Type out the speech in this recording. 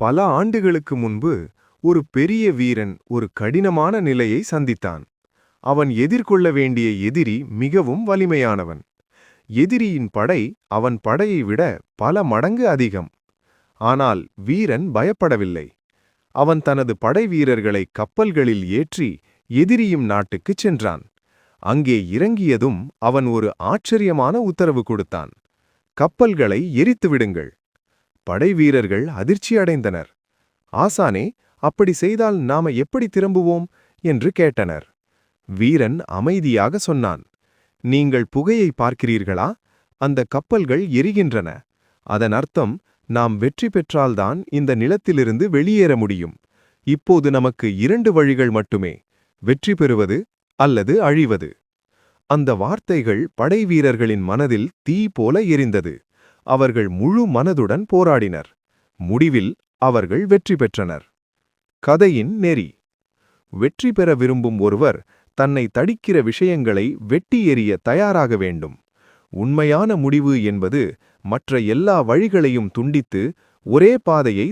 பல ஆண்டுகளுக்கு முன்பு ஒரு பெரிய வீரன் ஒரு கடினமான நிலையை சந்தித்தான். அவன் எதிர்கொள்ள வேண்டிய எதிரி மிகவும் வலிமையானவன். எதிரியின் படை அவன் படையை விட பல மடங்கு அதிகம். ஆனால் வீரன் பயப்படவில்லை. அவன் தனது படை வீரர்களை கப்பல்களில் ஏற்றி எதிரியும் நாட்டுக்குச் சென்றான். அங்கே இறங்கியதும் அவன் ஒரு ஆச்சரியமான உத்தரவு கொடுத்தான். கப்பல்களை எரித்து விடுங்கள். படை வீரர்கள் அதிர்ச்சி அடைந்தனர். ஆசானே, அப்படி செய்தால் நாம எப்படி திரும்புவோம் என்று கேட்டனர். வீரன் அமைதியாக சொன்னான், நீங்கள் புகையை பார்க்கிறீர்களா? அந்த கப்பல்கள் எரிகின்றன. அதன் அர்த்தம், நாம் வெற்றி பெற்றால்தான் இந்த நிலத்திலிருந்து வெளியேற முடியும். இப்போது நமக்கு 2 வழிகள் மட்டுமே, வெற்றி பெறுவது அல்லது அழிவது. அந்த வார்த்தைகள் படை வீரர்களின் மனதில் தீ போல எரிந்தது. அவர்கள் முழு மனதுடன் போராடினர். முடிவில் அவர்கள் வெற்றி பெற்றனர். கதையின் நெறி: வெற்றி பெற விரும்பும் ஒருவர் தன்னை தடிக்கிற விஷயங்களை வெட்டி எறிய தயாராக வேண்டும். உண்மையான முடிவு என்பது மற்ற எல்லா வழிகளையும் துண்டித்து ஒரே பாதையை